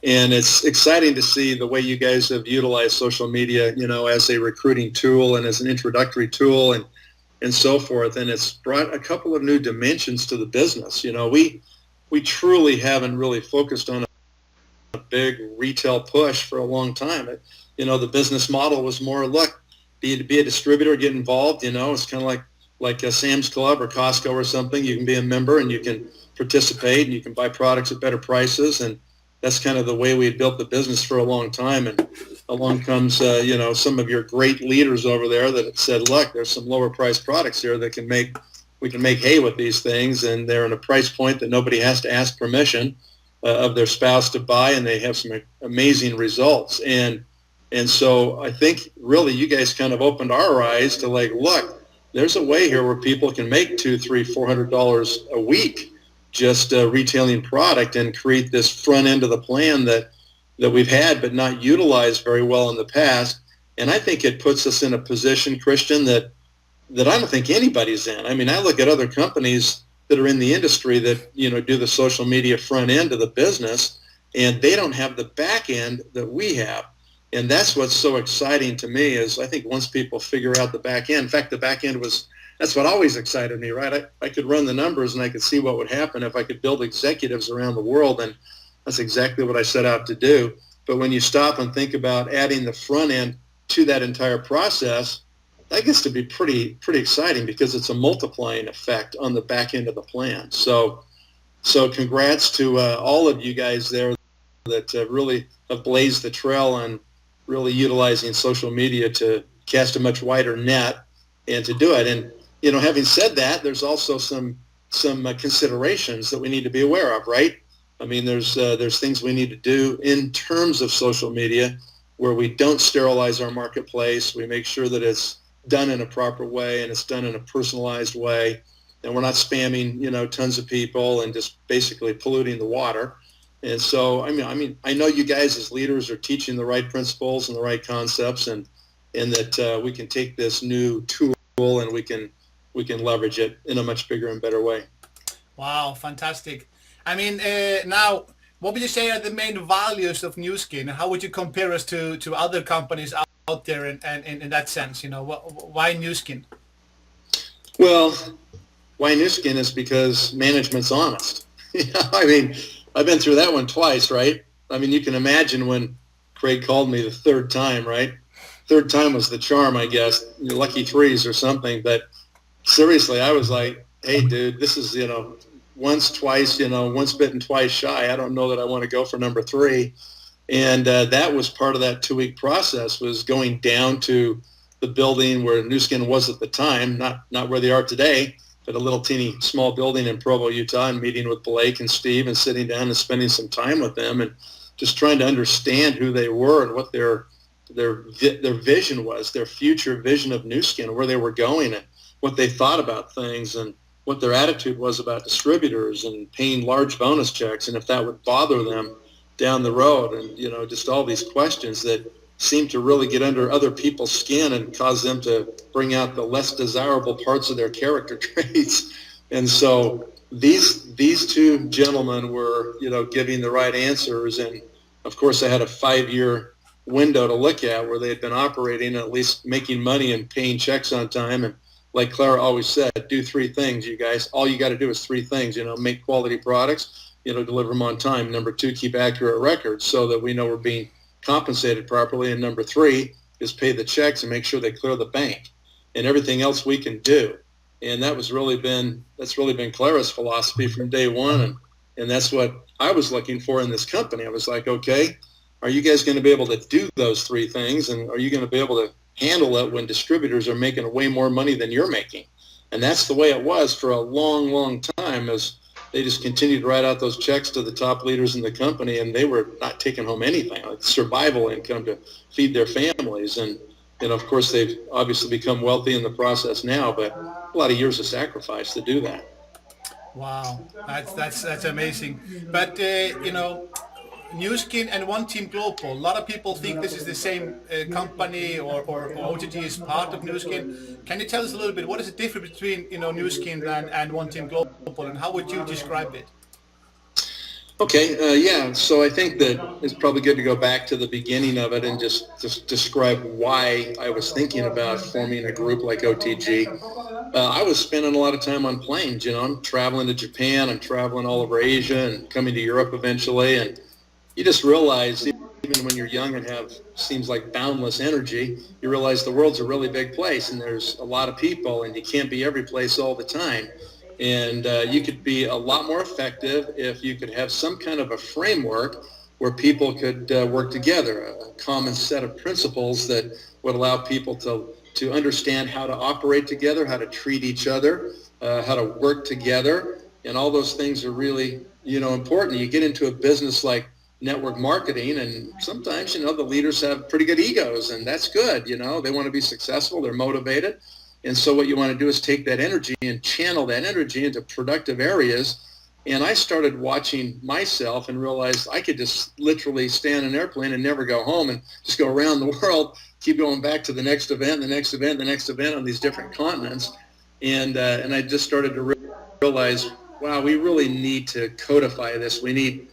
And it's exciting to see the way you guys have utilized social media, as a recruiting tool and as an introductory tool and so forth. And it's brought a couple of new dimensions to the business. We truly haven't really focused on a big retail push for a long time. The business model was more, look, be a distributor, get involved. It's kind of like a Sam's Club or Costco or something. You can be a member and you can participate and you can buy products at better prices. And that's kind of the way we had built the business for a long time. And along comes, some of your great leaders over there that said, look, there's some lower priced products here that we can make hay with these things. And they're in a price point that nobody has to ask permission of their spouse to buy. And they have some amazing results. And so I think really you guys kind of opened our eyes to look, there's a way here where people can make $200, $300, $400 a week just retailing product and create this front end of the plan that we've had but not utilized very well in the past. And I think it puts us in a position, Christian, that I don't think anybody's in. I mean, I look at other companies that are in the industry that, do the social media front end of the business, and they don't have the back end that we have. And that's what's so exciting to me is I think once people figure out the back end, in fact, the back end that's what always excited me, right? I could run the numbers and I could see what would happen if I could build executives around the world, and that's exactly what I set out to do. But when you stop and think about adding the front end to that entire process, that gets to be pretty exciting because it's a multiplying effect on the back end of the plan. So congrats to all of you guys there that really have blazed the trail on really utilizing social media to cast a much wider net and to do it. And, having said that, there's also some considerations that we need to be aware of, right? I mean, there's things we need to do in terms of social media where we don't sterilize our marketplace. We make sure that it's done in a proper way and it's done in a personalized way. And we're not spamming, tons of people and just basically polluting the water. And so, I know you guys as leaders are teaching the right principles and the right concepts, and that we can take this new tool and we can leverage it in a much bigger and better way. Wow, fantastic. Now, what would you say are the main values of Nu Skin? How would you compare us to other companies out there in that sense? Why Nu Skin? Well, why Nu Skin is because management's honest. I've been through that one twice, right? You can imagine when Craig called me the third time, right? Third time was the charm, I guess. Your lucky threes or something. But seriously, I was like, hey, dude, this is, once, twice, once bitten, twice shy. I don't know that I want to go for number three. And that was part of that 2-week process, was going down to the building where Nu Skin was at the time, not where they are today, but a little teeny small building in Provo, Utah, and meeting with Blake and Steve and sitting down and spending some time with them and just trying to understand who they were and what their vision was, their future vision of Nu Skin, where they were going and what they thought about things and what their attitude was about distributors and paying large bonus checks and if that would bother them down the road, and just all these questions that seem to really get under other people's skin and cause them to bring out the less desirable parts of their character traits. And so these two gentlemen were, giving the right answers. And of course I had a 5-year window to look at where they had been operating, at least making money and paying checks on time. And like Clara always said, do 3 things, you guys. All you got to do is 3 things, make quality products, deliver them on time. Number 2, keep accurate records so that we know we're being compensated properly. And number 3 is pay the checks and make sure they clear the bank, and everything else we can do. And that's really been Clara's philosophy from day one. And that's what I was looking for in this company. I was like, okay, are you guys going to be able to do those 3 things? And are you going to be able to handle it when distributors are making way more money than you're making? And that's the way it was for a long, long time, as they just continued to write out those checks to the top leaders in the company, and they were not taking home anything, like survival income to feed their families. And of course, they've obviously become wealthy in the process now, but a lot of years of sacrifice to do that. Wow, that's amazing. But Nu Skin and One Team Global, a lot of people think this is the same company, or OTG is part of Nu Skin. Can you tell us a little bit, what is the difference between Nu Skin and One Team Global, and how would you describe it? Okay, yeah. So I think that it's probably good to go back to the beginning of it and just describe why I was thinking about forming a group like OTG. I was spending a lot of time on planes. I'm traveling to Japan, I'm traveling all over Asia and coming to Europe eventually. And you just realize, even when you're young and have seems like boundless energy, you realize the world's a really big place and there's a lot of people and you can't be every place all the time. And you could be a lot more effective if you could have some kind of a framework where people could work together, a common set of principles that would allow people to understand how to operate together, how to treat each other, how to work together. And all those things are really, important. You get into a business like network marketing, and sometimes, the leaders have pretty good egos, and that's good. They want to be successful, they're motivated. And so what you want to do is take that energy and channel that energy into productive areas. And I started watching myself and realized I could just literally stay on an airplane and never go home and just go around the world, keep going back to the next event, the next event, the next event on these different continents. And I just started to realize, wow, we really need to codify this. We need,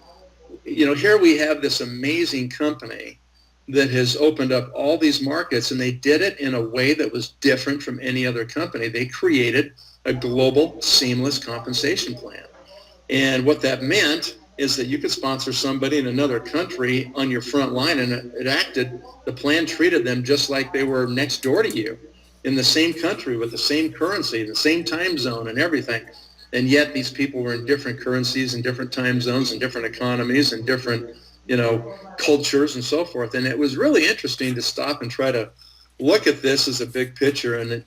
here we have this amazing company that has opened up all these markets, and they did it in a way that was different from any other company. They created a global seamless compensation plan. And what that meant is that you could sponsor somebody in another country on your front line, and the plan treated them just like they were next door to you in the same country with the same currency, the same time zone and everything. And yet these people were in different currencies and different time zones and different economies and different cultures and so forth. And it was really interesting to stop and try to look at this as a big picture. And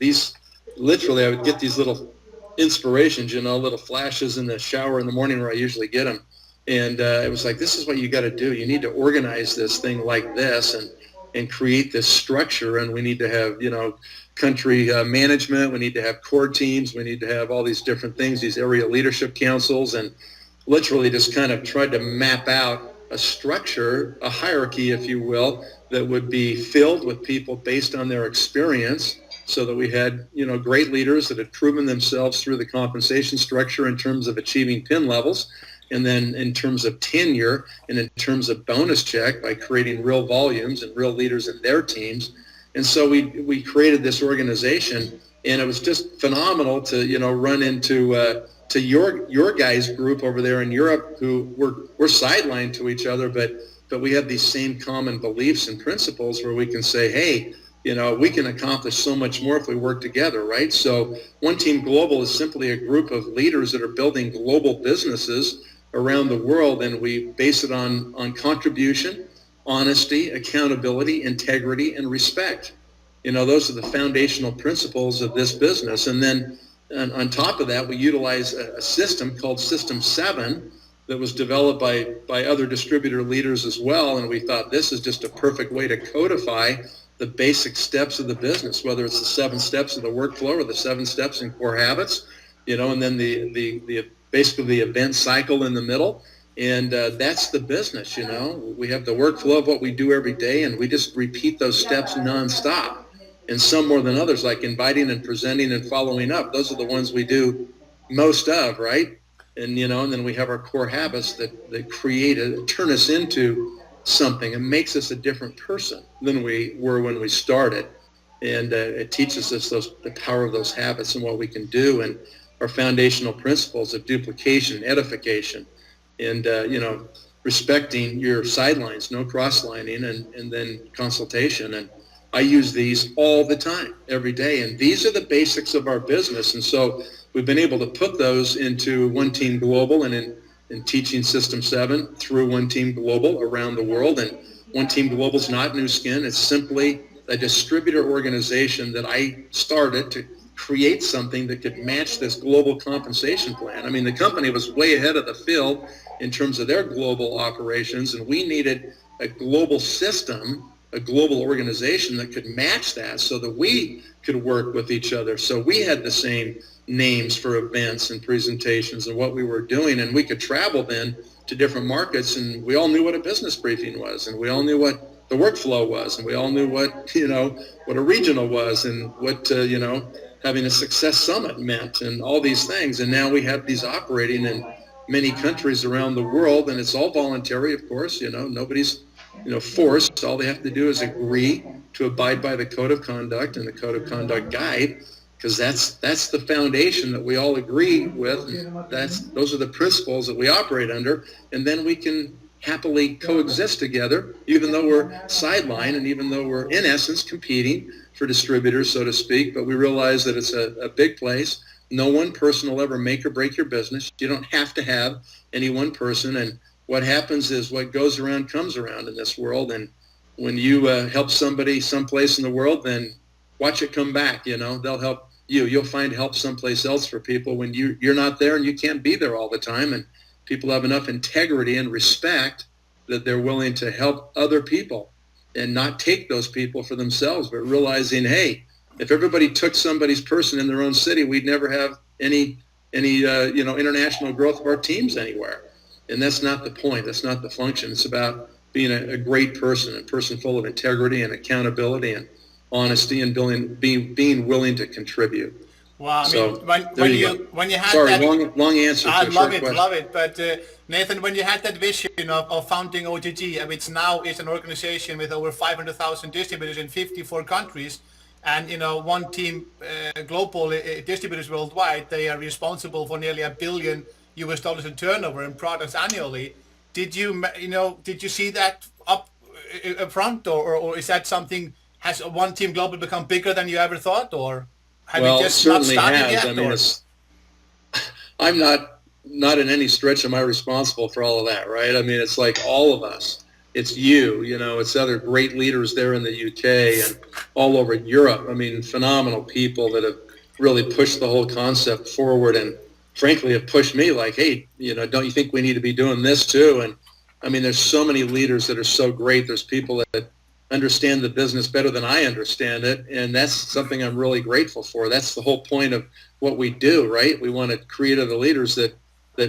literally, I would get these little inspirations, little flashes in the shower in the morning where I usually get them. And it was like, this is what you got to do. You need to organize this thing like this and create this structure. And we need to have, country management. We need to have core teams. We need to have all these different things, these area leadership councils, and literally just kind of tried to map out a structure, a hierarchy, if you will, that would be filled with people based on their experience, so that we had, great leaders that had proven themselves through the compensation structure in terms of achieving PIN levels, and then in terms of tenure and in terms of bonus check by creating real volumes and real leaders in their teams. And so we created this organization, and it was just phenomenal to, run into to your guys' group over there in Europe, who we're sidelined to each other, but we have these same common beliefs and principles where we can say, hey, we can accomplish so much more if we work together, right? So One Team Global is simply a group of leaders that are building global businesses around the world, and we base it on contribution, honesty, accountability, integrity, and respect. Those are the foundational principles of this business. And then on top of that, we utilize a system called System 7 that was developed by other distributor leaders as well. And we thought this is just a perfect way to codify the basic steps of the business, whether it's the 7 steps of the workflow or the 7 steps in core habits, and then the basically the event cycle in the middle. And that's the business, We have the workflow of what we do every day, and we just repeat those steps nonstop. And some more than others, like inviting and presenting and following up. Those are the ones we do most of, right? And, and then we have our core habits that turn us into something. It makes us a different person than we were when we started. And it teaches us the power of those habits and what we can do, and our foundational principles of duplication, edification, and, respecting your sidelines, no cross-lining, and then consultation. And I use these all the time, every day. And these are the basics of our business. And so we've been able to put those into One Team Global and in teaching System 7 through One Team Global around the world. And One Team Global is not new skin. It's simply a distributor organization that I started to create something that could match this global compensation plan. I mean, the company was way ahead of the field in terms of their global operations, and we needed a global system, a global organization that could match that so that we could work with each other. So we had the same names for events and presentations and what we were doing, and we could travel then to different markets, and we all knew what a business briefing was, and we all knew what the workflow was, and we all knew what a regional was, and what having a success summit meant, and all these things. And now we have these operating many countries around the world, and it's all voluntary, of course. Nobody's forced. All they have to do is agree to abide by the code of conduct and the code of conduct guide, because that's the foundation that we all agree with. Those are the principles that we operate under, and then we can happily coexist together, even though we're sidelined and even though we're in essence competing for distributors, so to speak. But we realize that it's a big place. No one person will ever make or break your business. You don't have to have any one person. And what happens is what goes around comes around in this world. And when you help somebody someplace in the world, then watch it come back. They'll help you. You'll find help someplace else for people when you're not there and you can't be there all the time. And people have enough integrity and respect that they're willing to help other people and not take those people for themselves, but realizing, hey, if everybody took somebody's person in their own city, we'd never have any international growth of our teams anywhere. And that's not the point. That's not the function. It's about being a great person, a person full of integrity and accountability and honesty, and being willing to contribute. Wow, when you had Sorry, that, long answer. I love it. But Nathan, when you had that vision of founding OTG, now it's an organization with over 500,000 distributors in 54 countries, and one team global distributors worldwide, they are responsible for nearly $1 billion in turnover in products annually. Did you see that up front, or is that something? Has one team global become bigger than you ever thought, or? Well, it certainly has. I'm not in any stretch am I responsible for all of that, right? It's like all of us. It's you, it's other great leaders there in the UK and all over Europe. Phenomenal people that have really pushed the whole concept forward and frankly have pushed me like, hey, don't you think we need to be doing this too? And there's so many leaders that are so great. There's people that understand the business better than I understand it, and that's something I'm really grateful for. That's the whole point of what we do, right? We want to create other leaders that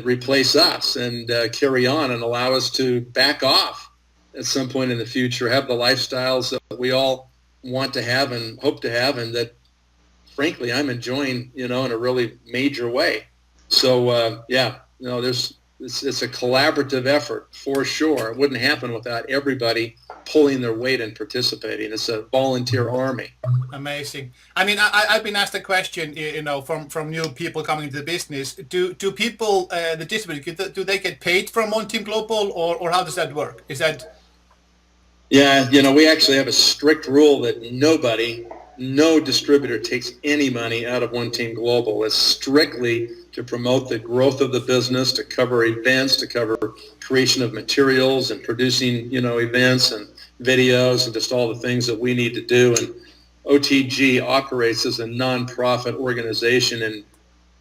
replace us and carry on and allow us to back off at some point in the future, have the lifestyles that we all want to have and hope to have, and that frankly I'm enjoying, in a really major way. So it's a collaborative effort for sure. It wouldn't happen without everybody pulling their weight and participating. It's a volunteer army. Amazing. I've been asked a question, from new people coming into the business. Do people, the distributors, do they get paid from One Team Global, or how does that work? Is that? Yeah, we actually have a strict rule that no distributor takes any money out of One Team Global. It's strictly to promote the growth of the business, to cover events, to cover creation of materials and producing, events and videos and just all the things that we need to do. And OTG operates as a nonprofit organization in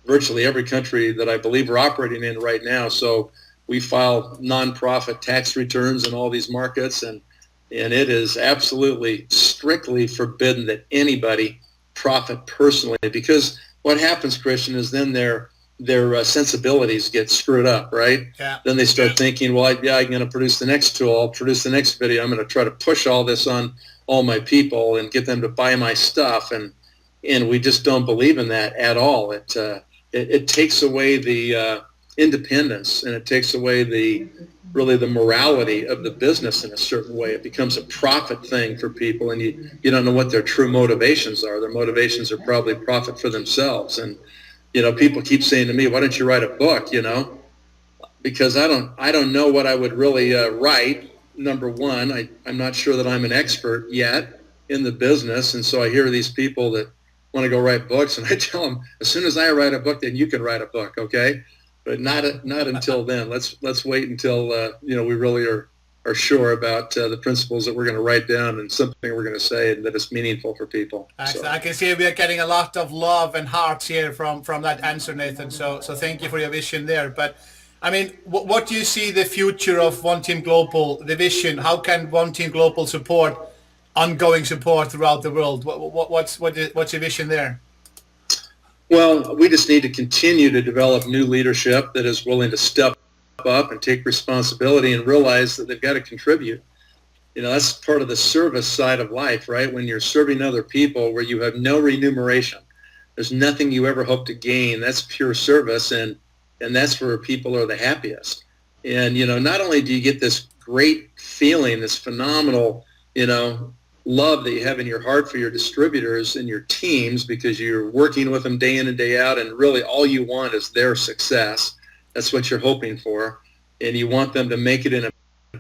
virtually every country that I believe we're operating in right now. So we file nonprofit tax returns in all these markets, and it is absolutely strictly forbidden that anybody profit personally, because what happens, Christian, is then their sensibilities get screwed up, right? Yeah. Then they start thinking, well, I'm going to produce the next tool, I'll produce the next video, I'm going to try to push all this on all my people and get them to buy my stuff, and we just don't believe in that at all. It takes away the independence, and it takes away the morality of the business in a certain way. It becomes a profit thing for people, and you don't know what their true motivations are. Their motivations are probably profit for themselves. And people keep saying to me, why don't you write a book, because I don't know what I would really write. Number one, I'm not sure that I'm an expert yet in the business. And so I hear these people that want to go write books, and I tell them, as soon as I write a book, then you can write a book, okay? But not until then. Let's wait until, we really are sure about the principles that we're going to write down and something we're going to say and that is meaningful for people. So. I can see we are getting a lot of love and hearts here from that answer, Nathan. So thank you for your vision there. But what do you see the future of One Team Global, the vision? How can One Team Global support ongoing support throughout the world? What's your vision there? Well, we just need to continue to develop new leadership that is willing to step up and take responsibility and realize that they've got to contribute. That's part of the service side of life, right? When you're serving other people where you have no remuneration, there's nothing you ever hope to gain. That's pure service. And and that's where people are the happiest. And, not only do you get this great feeling, this phenomenal, love that you have in your heart for your distributors and your teams, because you're working with them day in and day out, and really all you want is their success. That's what you're hoping for. And you want them to make it in a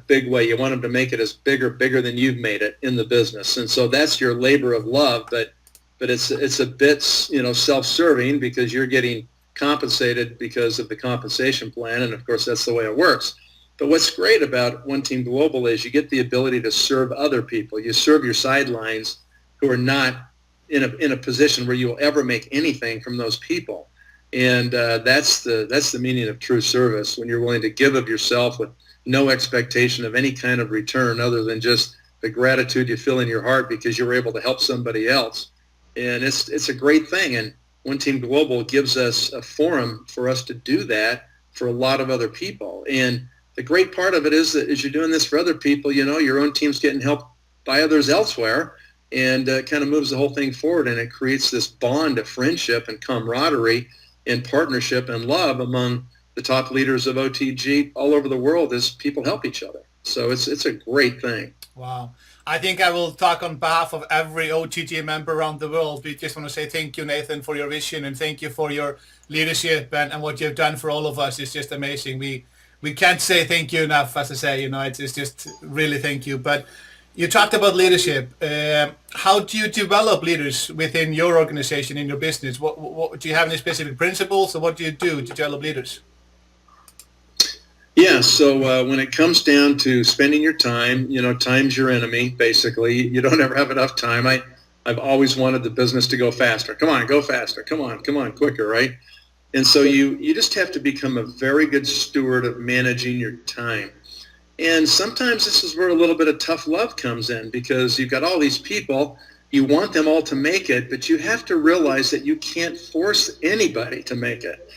big way. You want them to make it as bigger than you've made it in the business. And so that's your labor of love, but it's a bit, self-serving, because you're getting compensated because of the compensation plan. And of course, that's the way it works. But what's great about One Team Global is you get the ability to serve other people. You serve your sidelines who are not in a position where you'll ever make anything from those people. And that's the meaning of true service, when you're willing to give of yourself with no expectation of any kind of return other than just the gratitude you feel in your heart because you were able to help somebody else. And it's a great thing. And One Team Global gives us a forum for us to do that for a lot of other people. And the great part of it is that as you're doing this for other people, your own team's getting helped by others elsewhere, and kind of moves the whole thing forward, and it creates this bond of friendship and camaraderie and partnership and love among the top leaders of OTG all over the world as people help each other. So it's a great thing. Wow. I think I will talk on behalf of every OTG member around the world. We just want to say thank you, Nathan, for your vision, and thank you for your leadership and what you've done for all of us. It's just amazing. We can't say thank you enough, as I say, it's just really thank you. But you talked about leadership. How do you develop leaders within your organization, in your business? What do you have any specific principles, or what do you do to develop leaders? Yeah, so when it comes down to spending your time, time's your enemy, basically. You don't ever have enough time. I've always wanted the business to go faster. Come on, go faster. Come on, quicker, right? And so you just have to become a very good steward of managing your time. And sometimes this is where a little bit of tough love comes in, because you've got all these people, you want them all to make it, but you have to realize that you can't force anybody to make it.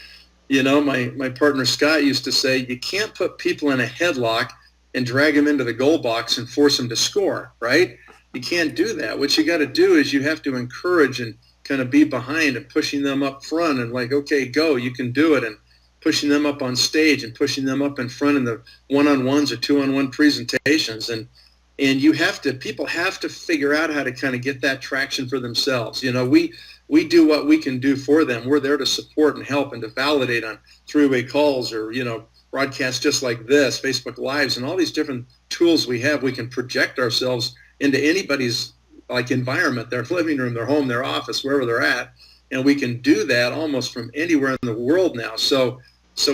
My partner Scott used to say, you can't put people in a headlock and drag them into the goal box and force them to score, right? You can't do that. What you got to do is you have to encourage and kind of be behind and pushing them up front and like, okay, go, you can do it, and pushing them up on stage and pushing them up in front in the one-on-ones or two-on-one presentations. And people have to figure out how to kind of get that traction for themselves. We do what we can do for them. We're there to support and help and to validate on three-way calls or, broadcasts just like this, Facebook Lives, and all these different tools we have. We can project ourselves into anybody's environment, their living room, their home, their office, wherever they're at. And we can do that almost from anywhere in the world now. So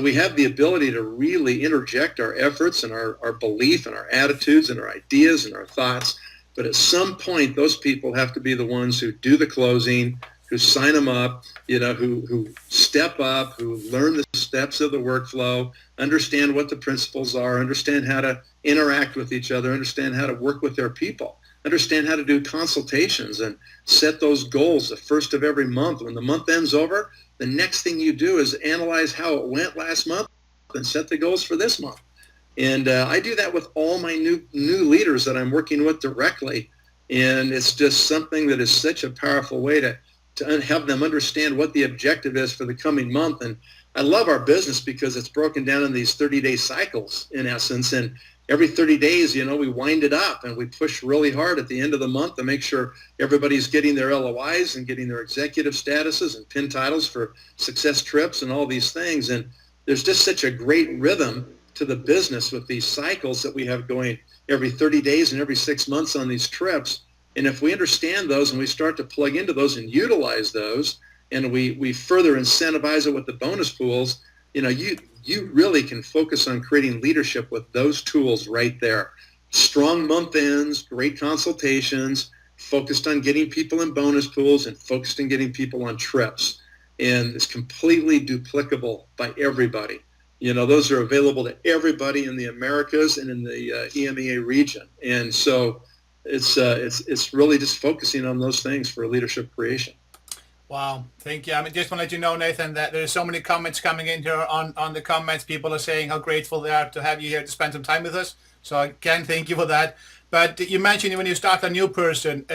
we have the ability to really interject our efforts and our belief and our attitudes and our ideas and our thoughts. But at some point, those people have to be the ones who do the closing, who sign them up, who step up, who learn the steps of the workflow, understand what the principles are, understand how to interact with each other, understand how to work with their people, understand how to do consultations and set those goals the first of every month. When the month ends over, the next thing you do is analyze how it went last month and set the goals for this month. And I do that with all my new leaders that I'm working with directly. And it's just something that is such a powerful way to have them understand what the objective is for the coming month. And I love our business because it's broken down in these 30-day cycles, in essence. And every 30 days, we wind it up and we push really hard at the end of the month to make sure everybody's getting their LOIs and getting their executive statuses and pin titles for success trips and all these things. And there's just such a great rhythm to the business with these cycles that we have going every 30 days and every 6 months on these trips. And if we understand those and we start to plug into those and utilize those, and we further incentivize it with the bonus pools, you really can focus on creating leadership with those tools right there. Strong month ends, great consultations, focused on getting people in bonus pools and focused on getting people on trips. And it's completely duplicable by everybody. Those are available to everybody in the Americas and in the EMEA region. And so it's really just focusing on those things for leadership creation. Wow, thank you. I just want to let you know, Nathan, that there's so many comments coming in here on the comments. People are saying how grateful they are to have you here to spend some time with us. So I can thank you for that. But you mentioned when you start a new person,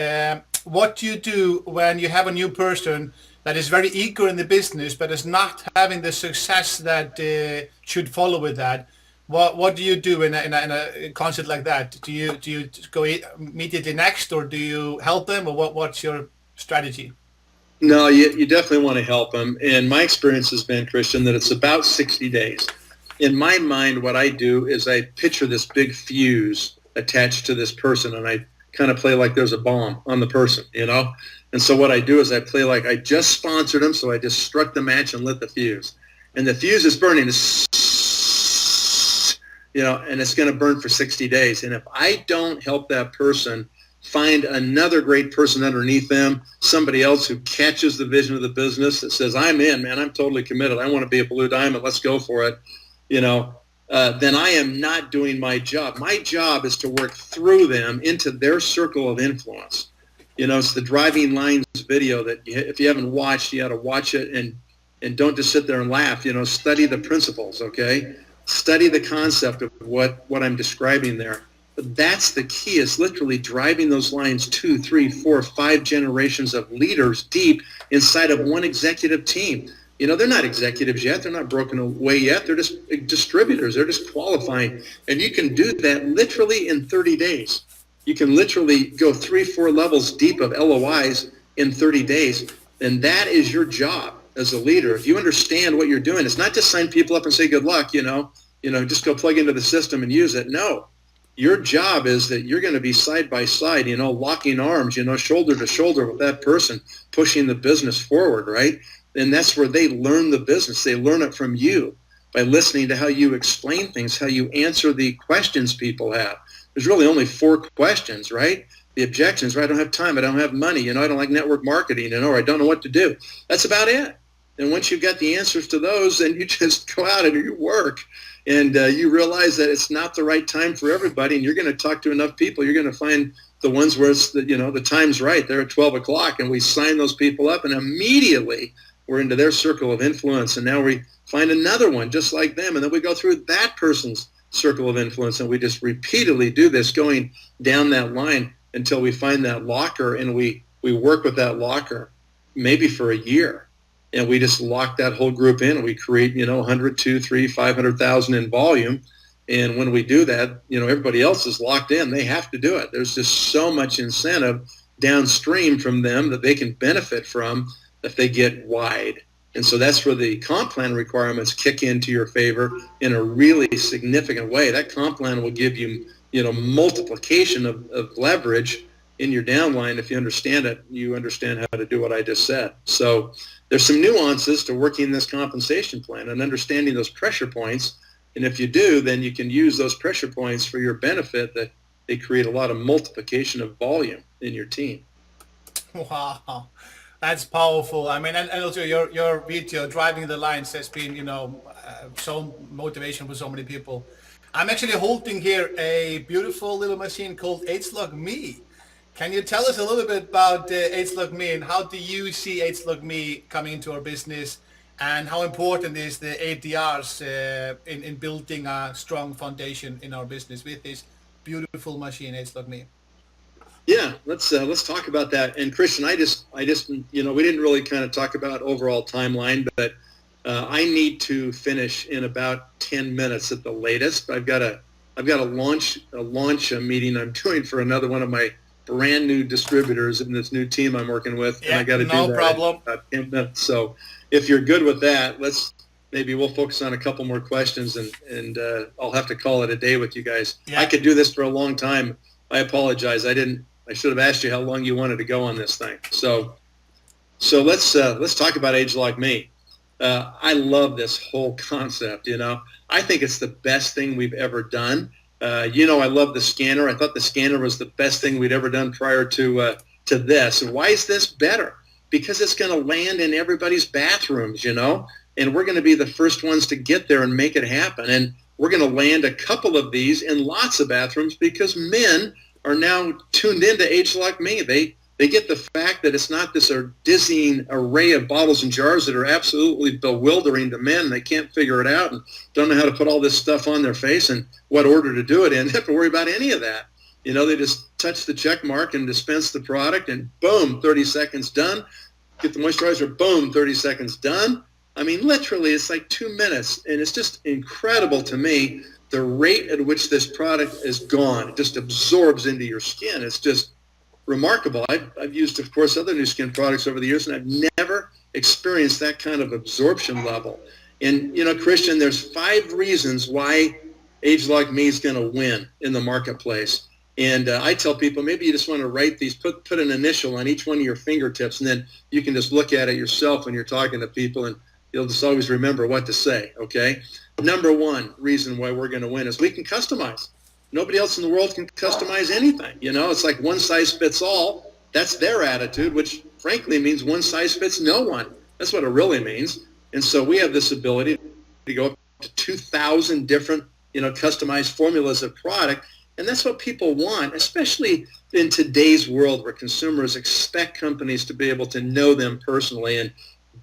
what do you do when you have a new person that is very eager in the business, but is not having the success that should follow with that. What do you do in a concept like that? Do you go immediately next, or do you help them, or what's your strategy? No, you definitely want to help them. And my experience has been, Christian, that it's about 60 days. In my mind, what I do is I picture this big fuse attached to this person, and I kind of play like there's a bomb on the person, you know? And so what I do is I play like I just sponsored them, so I just struck the match and lit the fuse. And the fuse is burning, you know, and it's going to burn for 60 days. And if I don't help that person find another great person underneath them, somebody else who catches the vision of the business that says, I'm in, man, I'm totally committed. I want to be a blue diamond. Let's go for it. You know, then I am not doing my job. My job is to work through them into their circle of influence. You know, it's the Driving Lines video that if you haven't watched, you got to watch it, and don't just sit there and laugh. You know, study the principles, okay? Study the concept of what I'm describing there. But that's the key, is literally driving those lines 2, 3, 4, 5 generations of leaders deep inside of one executive team. You know, they're not executives yet. They're not broken away yet. They're just distributors. They're just qualifying. And you can do that literally in 30 days. You can literally go 3, 4 levels deep of LOIs in 30 days. And that is your job as a leader. If you understand what you're doing, it's not just sign people up and say good luck, you know, just go plug into the system and use it. No. Your job is that you're going to be side by side, you know, locking arms, you know, shoulder to shoulder with that person, pushing the business forward, right? And that's where they learn the business. They learn it from you by listening to how you explain things, how you answer the questions people have. There's really only 4 questions, right? The objections, right? I don't have time. I don't have money. You know, I don't like network marketing, you know, or I don't know what to do. That's about it. And once you've got the answers to those, then you just go out and do your work. And you realize that it's not the right time for everybody, and you're going to talk to enough people. You're going to find the ones where it's the time's right. They're at 12 o'clock, and we sign those people up, and immediately we're into their circle of influence. And now we find another one just like them, and then we go through that person's circle of influence, and we just repeatedly do this, going down that line until we find that locker, and we work with that locker maybe for a year. And we just lock that whole group in, and we create, 100, 2, 3, 500,000 in volume. And when we do that, everybody else is locked in. They have to do it. There's just so much incentive downstream from them that they can benefit from if they get wide. And so that's where the comp plan requirements kick into your favor in a really significant way. That comp plan will give you, multiplication of leverage in your downline. If you understand it, you understand how to do what I just said. So there's some nuances to working this compensation plan and understanding those pressure points. And if you do, then you can use those pressure points for your benefit, that they create a lot of multiplication of volume in your team. Wow. That's powerful. I mean, and also your video, Driving the Lines, has been, so motivation for so many people. I'm actually holding here a beautiful little machine called Ageloc Me. Can you tell us a little bit about Ageloc Me, and how do you see Ageloc Me coming into our business, and how important is the ADRs in building a strong foundation in our business with this beautiful machine, Ageloc Me? Yeah, let's talk about that. And Christian, I just we didn't really kind of talk about overall timeline, but I need to finish in about 10 minutes at the latest. I've got a launch meeting I'm doing for another one of my brand new distributors in this new team I'm working with, and I got to do that. No problem. In about 10 minutes. So if you're good with that, we'll focus on a couple more questions, and I'll have to call it a day with you guys. Yeah. I could do this for a long time. I apologize. I should have asked you how long you wanted to go on this thing. So let's talk about Ageloc Me. I love this whole concept. I think it's the best thing we've ever done. I love the scanner. I thought the scanner was the best thing we'd ever done prior to this. And why is this better? Because it's going to land in everybody's bathrooms, and we're going to be the first ones to get there and make it happen. And we're going to land a couple of these in lots of bathrooms, because men are now tuned into Ageloc Me. They get the fact that it's not this dizzying array of bottles and jars that are absolutely bewildering to men. They can't figure it out and don't know how to put all this stuff on their face and what order to do it in. They don't have to worry about any of that. They just touch the check mark and dispense the product, and boom, 30 seconds done. get the moisturizer, boom, 30 seconds, done. I mean, literally, it's like 2 minutes, and it's just incredible to me the rate at which this product is gone. It just absorbs into your skin. It's just remarkable. I've used, of course, other new skin products over the years, and I've never experienced that kind of absorption level. And, Christian, there's 5 reasons why Ageloc Me is going to win in the marketplace. And I tell people, maybe you just want to write these, put an initial on each one of your fingertips, and then you can just look at it yourself when you're talking to people, and you'll just always remember what to say, okay? Number 1 reason why we're going to win is we can customize. Nobody else in the world can customize anything. It's like one size fits all. That's their attitude, which frankly means one size fits no one. That's what it really means. And so we have this ability to go up to 2,000 different, customized formulas of product. And that's what people want, especially in today's world where consumers expect companies to be able to know them personally and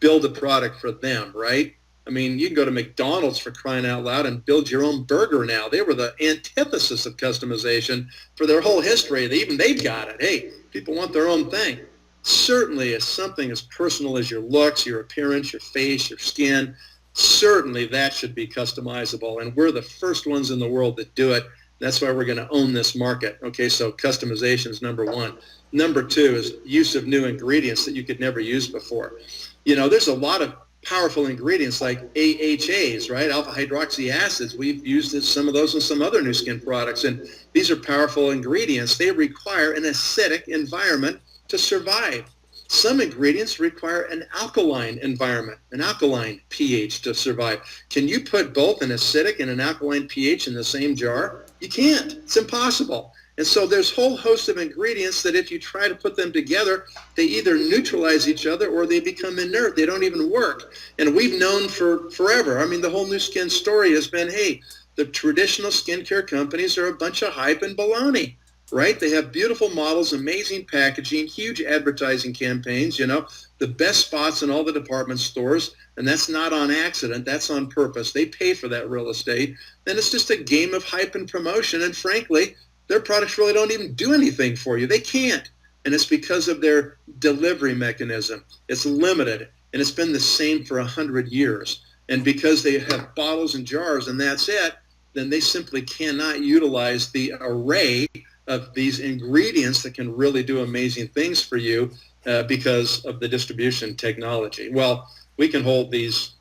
build a product for them, right? I mean, you can go to McDonald's, for crying out loud, and build your own burger now. They were the antithesis of customization for their whole history. They've got it. Hey, people want their own thing. Certainly, as something as personal as your looks, your appearance, your face, your skin, certainly that should be customizable. And we're the first ones in the world that do it. That's why we're going to own this market. Okay, so customization is number 1. Number 2 is use of new ingredients that you could never use before. There's a lot of powerful ingredients like AHAs, right? Alpha hydroxy acids. We've used some of those in some other new skin products, and these are powerful ingredients. They require an acidic environment to survive. Some ingredients require an alkaline environment, an alkaline pH to survive. Can you put both an acidic and an alkaline pH in the same jar? You can't. It's impossible. And so there's a whole host of ingredients that if you try to put them together, they either neutralize each other or they become inert. They don't even work. And we've known for forever. I mean, the whole new skin story has been, hey, the traditional skincare companies are a bunch of hype and baloney, right? They have beautiful models, amazing packaging, huge advertising campaigns, the best spots in all the department stores. And that's not on accident. That's on purpose. They pay for that real estate. And it's just a game of hype and promotion. And frankly, their products really don't even do anything for you. They can't. And it's because of their delivery mechanism. It's limited. And it's been the same for 100 years. And because they have bottles and jars and that's it, then they simply cannot utilize the array of these ingredients that can really do amazing things for you because of the distribution technology. Well, we can hold these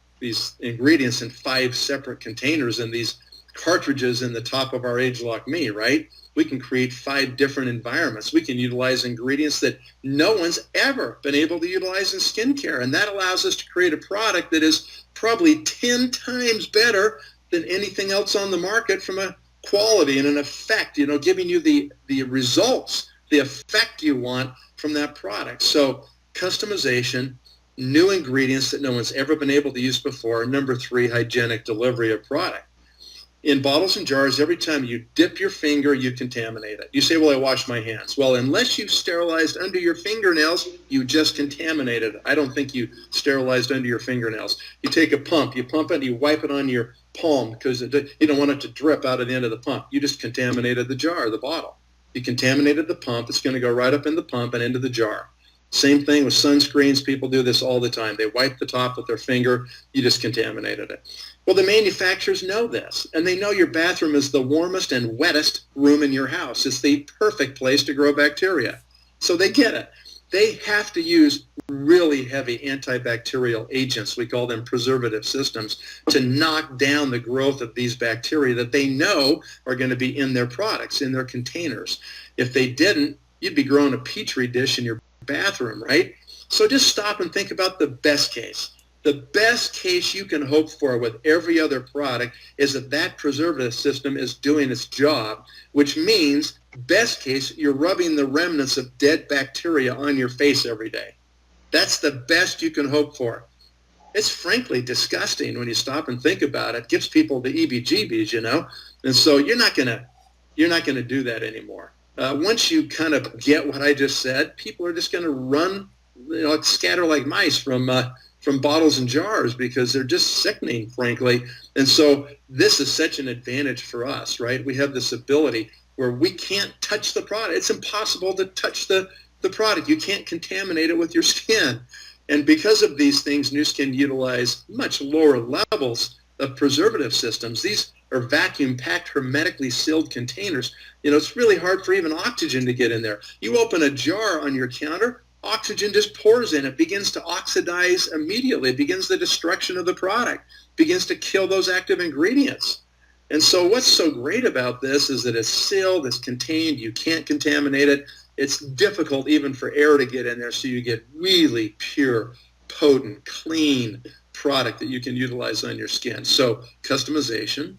ingredients in 5 separate containers in these cartridges in the top of our Ageloc Me, right? We can create 5 different environments. We can utilize ingredients that no one's ever been able to utilize in skincare. And that allows us to create a product that is probably 10 times better than anything else on the market from a quality and an effect, giving you the results, the effect you want from that product. So customization, new ingredients that no one's ever been able to use before. Number 3, hygienic delivery of product. In bottles and jars, every time you dip your finger, you contaminate it. You say, well, I washed my hands. Well, unless you've sterilized under your fingernails, you just contaminated it. I don't think you sterilized under your fingernails. You take a pump, you pump it, and you wipe it on your palm because you don't want it to drip out of the end of the pump. You just contaminated the jar, the bottle. You contaminated the pump. It's going to go right up in the pump and into the jar. Same thing with sunscreens. People do this all the time. They wipe the top with their finger. You just contaminated it. Well, the manufacturers know this, and they know your bathroom is the warmest and wettest room in your house. It's the perfect place to grow bacteria. So they get it. They have to use really heavy antibacterial agents, we call them preservative systems, to knock down the growth of these bacteria that they know are going to be in their products, in their containers. If they didn't, you'd be growing a petri dish in your bathroom, right? So just stop and think about the best case. The best case you can hope for with every other product is that preservative system is doing its job, which means, best case, you're rubbing the remnants of dead bacteria on your face every day. That's the best you can hope for. It's frankly disgusting when you stop and think about it. It gives people the EBGBs, And so you're not gonna do that anymore. Once you kind of get what I just said, people are just going to run, scatter like mice from bottles and jars because they're just sickening, frankly. And so this is such an advantage for us, right? We have this ability where we can't touch the product. It's impossible to touch the product. You can't contaminate it with your skin. And because of these things, Nu Skin utilize much lower levels of preservative systems. These are vacuum-packed, hermetically sealed containers. It's really hard for even oxygen to get in there. You open a jar on your counter, oxygen just pours in. It begins to oxidize immediately. It begins the destruction of the product, begins to kill those active ingredients. And so what's so great about this is that it's sealed, it's contained, you can't contaminate it. It's difficult even for air to get in there, so you get really pure, potent, clean product that you can utilize on your skin. So customization,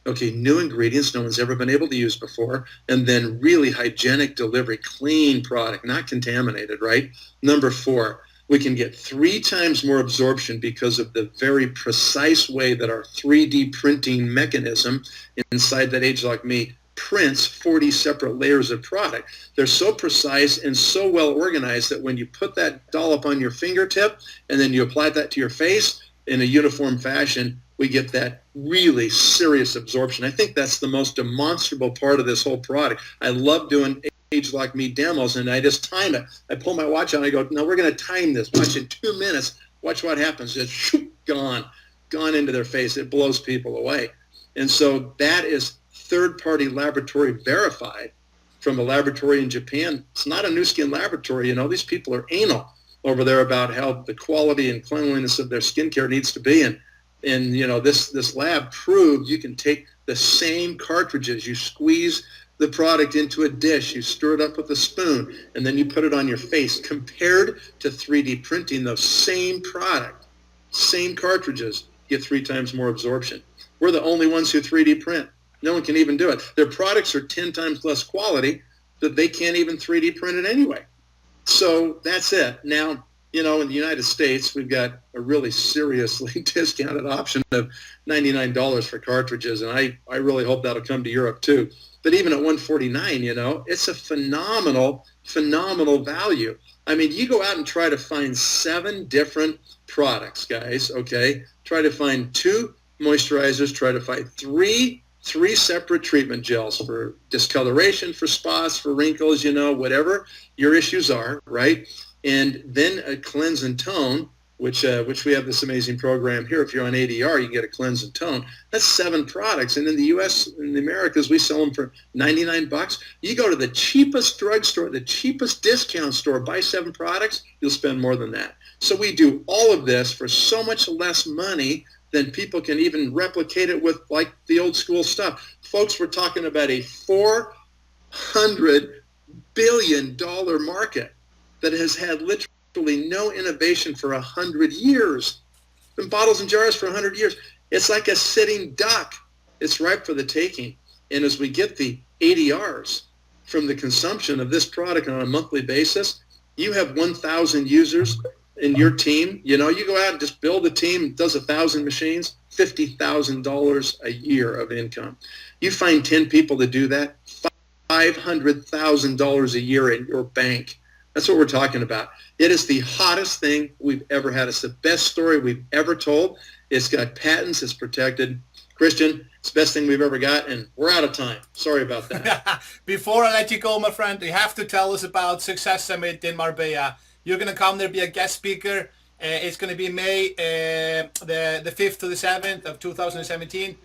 okay, new ingredients no one's ever been able to use before, and then really hygienic delivery, clean product, not contaminated, right? Number 4, we can get 3 times more absorption because of the very precise way that our 3D printing mechanism inside that Ageloc Me prints 40 separate layers of product. They're so precise and so well organized that when you put that dollop on your fingertip and then you apply that to your face in a uniform fashion, we get that really serious absorption. I think that's the most demonstrable part of this whole product. I love doing Ageloc Me demos, and I just time it. I pull my watch out and I go, no, we're going to time this. Watch in 2 minutes. Watch what happens. Just shoop, gone into their face. It blows people away. And so that is third-party laboratory verified from a laboratory in Japan. It's not a Nu Skin laboratory. These people are anal over there about how the quality and cleanliness of their skincare needs to be. And this lab proved you can take the same cartridges, you squeeze the product into a dish, you stir it up with a spoon, and then you put it on your face. Compared to 3D printing, the same product, same cartridges, get 3 times more absorption. We're the only ones who 3D print. No one can even do it. Their products are 10 times less quality, that they can't even 3D print it anyway. So that's it. Now, in the United States, we've got a really seriously discounted option of $99 for cartridges, and I really hope that'll come to Europe too. But even at $149, it's a phenomenal value. I mean, you go out and try to find 7 different products, guys, okay? Try to find 2 moisturizers, try to find 3 separate treatment gels for discoloration, for spots, for wrinkles, whatever your issues are, right? And then a cleanse and tone, which we have this amazing program here. If you're on ADR, you get a cleanse and tone. That's 7 products. And in the U.S., in the Americas, we sell them for $99. You go to the cheapest drugstore, the cheapest discount store, buy 7 products, you'll spend more than that. So we do all of this for so much less money than people can even replicate it with, like the old school stuff. Folks, we're talking about a $400 billion market that has had literally no innovation for 100 years. Been bottles and jars for 100 years. It's like a sitting duck. It's ripe for the taking. And as we get the ADRs from the consumption of this product on a monthly basis, you have 1,000 users in your team. You go out and just build a team, does 1,000 machines, $50,000 a year of income. You find 10 people to do that, $500,000 a year in your bank. That's what we're talking about. It is the hottest thing we've ever had. It's the best story we've ever told. It's got patents. It's protected. Christian, it's the best thing we've ever got, and we're out of time. Sorry about that. Before I let you go, my friend, you have to tell us about Success Summit in Marbella. You're going to come there, be a guest speaker. It's going to be May the 5th to the 7th of 2017.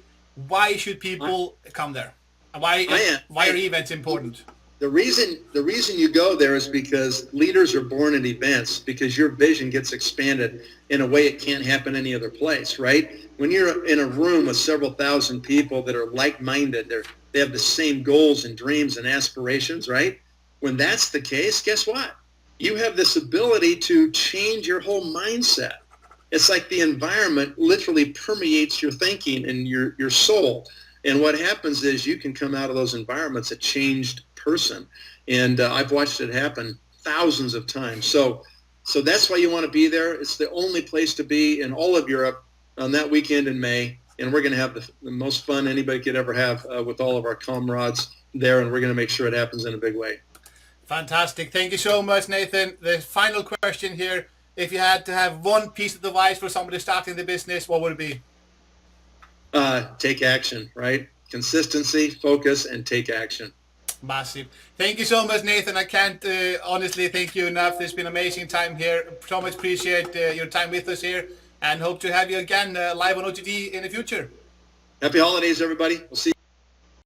Why should people come there? Why are events important? The reason you go there is because leaders are born in events, because your vision gets expanded in a way it can't happen any other place, right? When you're in a room with several thousand people that are like-minded, they have the same goals and dreams and aspirations, right? When that's the case, guess what? You have this ability to change your whole mindset. It's like the environment literally permeates your thinking and your soul. And what happens is you can come out of those environments a changed person. And I've watched it happen thousands of times. So that's why you want to be there. It's the only place to be in all of Europe on that weekend in May. And we're going to have the most fun anybody could ever have with all of our comrades there. And we're going to make sure it happens in a big way. Fantastic. Thank you so much, Nathan. The final question here. If you had to have one piece of advice for somebody starting the business, what would it be? Take action, right? Consistency, focus, and take action. Massive. Thank you so much, Nathan. I can't honestly thank you enough. It's been an amazing time here. So much appreciate your time with us here, and hope to have you again live on OTT in the future. Happy holidays, everybody. We'll see you.